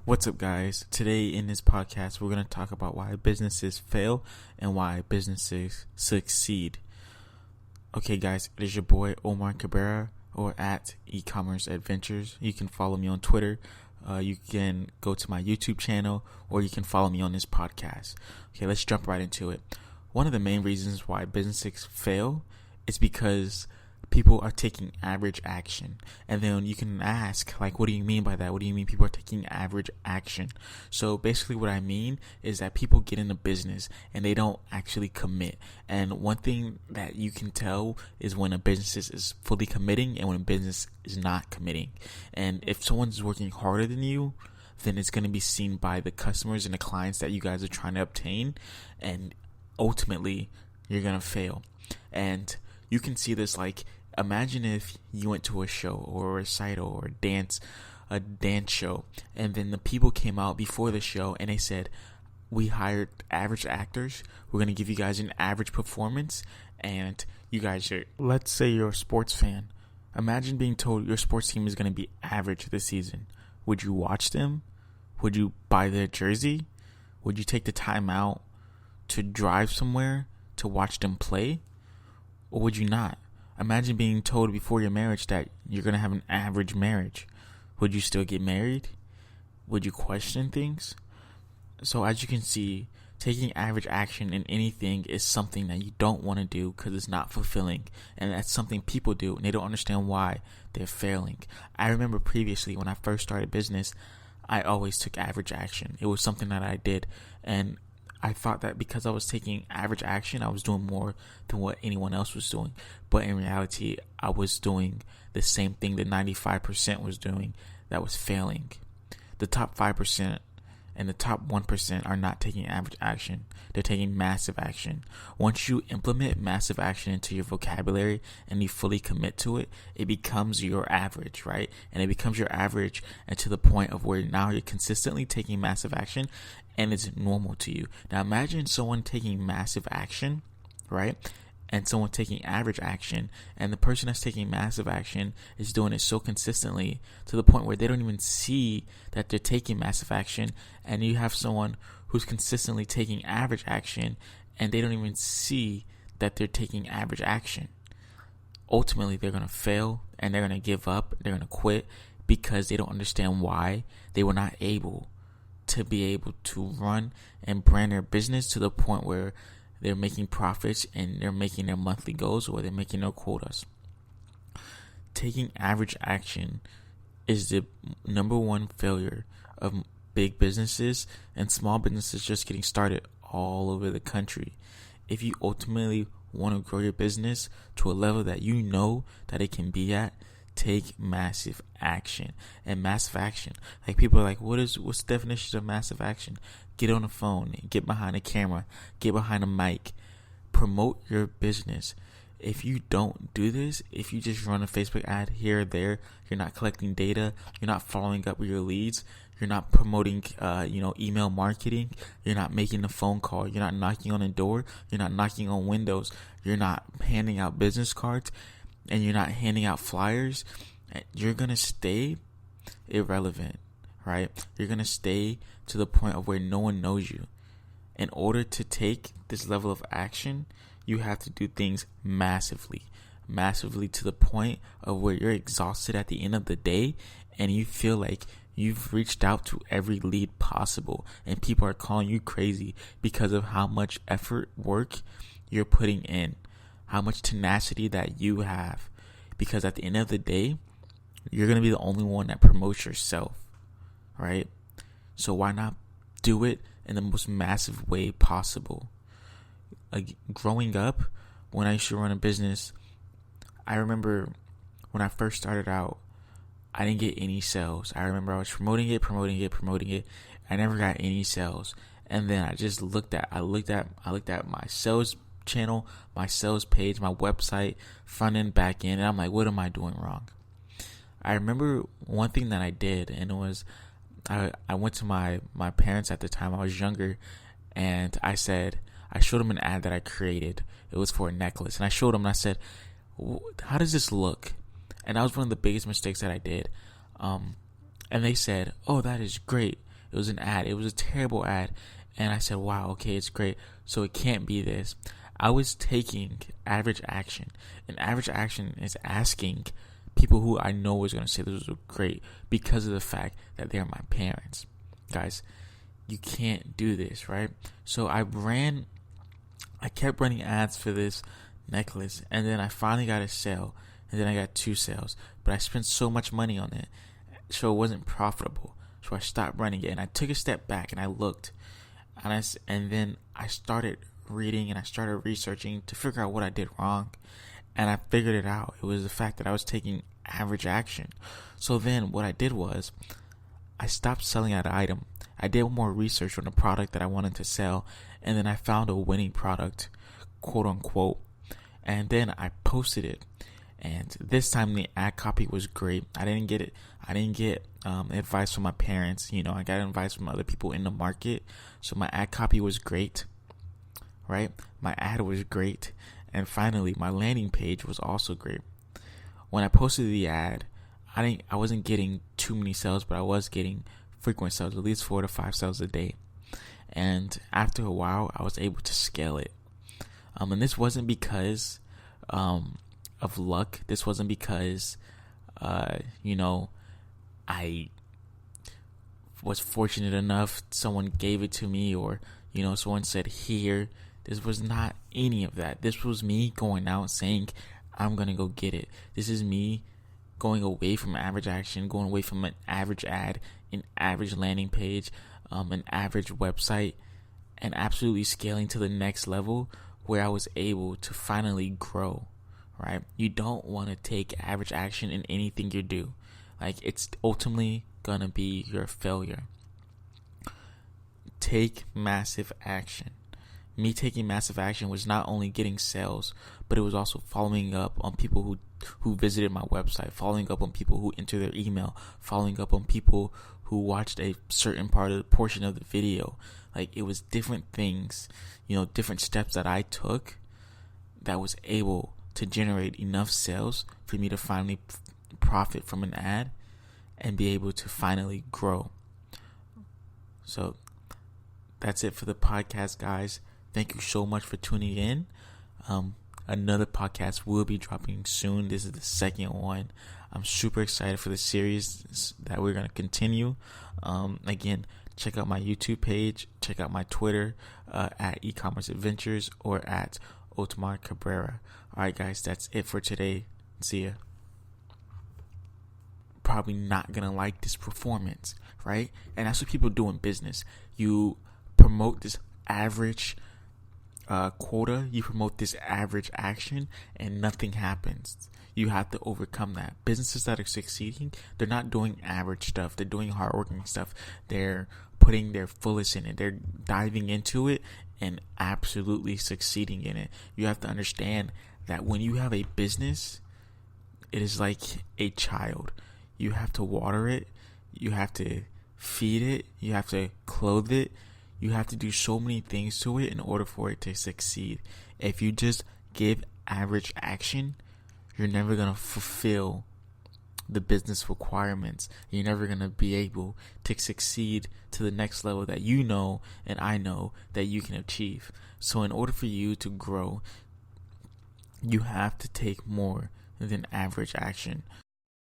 What's up, guys? Today in this podcast, we're going to talk about why businesses fail and why businesses succeed. Okay, guys, it is your boy Omar Cabrera, or at e-commerce adventures. You can follow me on Twitter. You can go to my YouTube channel, or you can follow me on this podcast. Okay, let's jump right into it. One of the main reasons why businesses fail is because people are taking average action. And then you can ask, like, what do you mean by that? What do you mean people are taking average action? So basically what I mean is that people get into business and they don't actually commit. And one thing that you can tell is when a business is fully committing and when a business is not committing. And if someone's working harder than you, then it's going to be seen by the customers and the clients that you guys are trying to obtain. And ultimately, you're going to fail. And you can see this, like, imagine if you went to a show or a recital or a dance show, and then the people came out before the show and they said, we hired average actors. We're going to give you guys an average performance, and you guys are, let's say you're a sports fan. Imagine being told your sports team is going to be average this season. Would you watch them? Would you buy their jersey? Would you take the time out to drive somewhere to watch them play? Or would you not? Imagine being told before your marriage that you're going to have an average marriage. Would you still get married? Would you question things? So as you can see, taking average action in anything is something that you don't want to do because it's not fulfilling. And that's something people do, and they don't understand why they're failing. I remember previously when I first started business, I always took average action. It was something that I did, and I thought that because I was taking average action, I was doing more than what anyone else was doing. But in reality, I was doing the same thing that 95% was doing that was failing. The top 5% and the top 1% are not taking average action. They're taking massive action. Once you implement massive action into your vocabulary and you fully commit to it, it becomes your average, right? And it becomes your average, and to the point of where now you're consistently taking massive action and it's normal to you. Now imagine someone taking massive action, right? And someone taking average action, and the person that's taking massive action is doing it so consistently to the point where they don't even see that they're taking massive action. And you have someone who's consistently taking average action and they don't even see that they're taking average action. Ultimately, they're going to fail and they're going to give up. They're going to quit because they don't understand why they were not able to run and brand their business to the point where they're making profits and they're making their monthly goals, or they're making their quotas. Taking average action is the number one failure of big businesses and small businesses just getting started all over the country. If you ultimately want to grow your business to a level that you know that it can be at, take massive action. And massive action, like, people are like, what's the definition of massive action? Get on the phone, get behind a camera, get behind a mic, promote your business. If you don't do this, if you just run a Facebook ad here or there, you're not collecting data, you're not following up with your leads, you're not promoting email marketing, you're not making a phone call, you're not knocking on a door, you're not knocking on windows, you're not handing out business cards, and you're not handing out flyers, you're going to stay irrelevant, right? You're going to stay to the point of where no one knows you. In order to take this level of action, you have to do things massively to the point of where you're exhausted at the end of the day and you feel like you've reached out to every lead possible and people are calling you crazy because of how much work you're putting in, how much tenacity that you have. Because at the end of the day, you're going to be the only one that promotes yourself, right? So why not do it in the most massive way possible? Like, growing up, when I used to run a business, I remember when I first started out, I didn't get any sales. I remember I was promoting it. I never got any sales. And then I just looked at my sales channel, my sales page, my website, front end, back end, and I'm like, what am I doing wrong? I remember one thing that I did, and it was I went to my parents at the time. I was younger, and I showed them an ad that I created. It was for a necklace, and I showed them and I said, how does this look? And that was one of the biggest mistakes that I did. And they said, oh, that is great. It was an ad. It was a terrible ad. And I said, wow, okay, it's great. So it can't be this. I was taking average action. And average action is asking people who I know is going to say this was great because of the fact that they're my parents. Guys, you can't do this, right? So I kept running ads for this necklace, and then I finally got a sale, and then I got 2 sales. But I spent so much money on it, so it wasn't profitable. So I stopped running it, and I took a step back, and I looked, and then I started reading, and I started researching to figure out what I did wrong, and I figured it out. It was the fact that I was taking average action. So then what I did was I stopped selling that item. I did more research on the product that I wanted to sell, and then I found a winning product, quote unquote, and then I posted it. And this time the ad copy was great. I didn't get advice from my parents. I got advice from other people in the market. So my ad copy was great, right? My ad was great. And finally, my landing page was also great. When I posted the ad, I wasn't getting too many sales, but I was getting frequent sales, at least 4 to 5 sales a day. And after a while, I was able to scale it. And this wasn't because of luck. This wasn't because, I was fortunate enough someone gave it to me, or, someone said here. This was not any of that. This was me going out saying, I'm going to go get it. This is me going away from average action, going away from an average ad, an average landing page, an average website, and absolutely scaling to the next level where I was able to finally grow, right? You don't want to take average action in anything you do. It's ultimately going to be your failure. Take massive action. Me taking massive action was not only getting sales, but it was also following up on people who visited my website, following up on people who entered their email, following up on people who watched a certain portion of the video. It was different things, different steps that I took that was able to generate enough sales for me to finally profit from an ad and be able to finally grow. So that's it for the podcast, guys. Thank you so much for tuning in. Another podcast will be dropping soon. This is the second one. I'm super excited for the series that we're going to continue. Again, check out my YouTube page. Check out my Twitter at e-commerce adventures or at Otmar Cabrera. All right, guys, that's it for today. See ya. Probably not going to like this performance, right? And that's what people do in business. You promote this average quota, you promote this average action, and nothing happens. You have to overcome that. Businesses that are succeeding, they're not doing average stuff. They're doing hardworking stuff. They're putting their fullest in it. They're diving into it and absolutely succeeding in it. You have to understand that when you have a business, it is like a child. You have to water it. You have to feed it. You have to clothe it. You have to do so many things to it in order for it to succeed. If you just give average action, you're never going to fulfill the business requirements. You're never going to be able to succeed to the next level that you know and I know that you can achieve. So in order for you to grow, you have to take more than average action.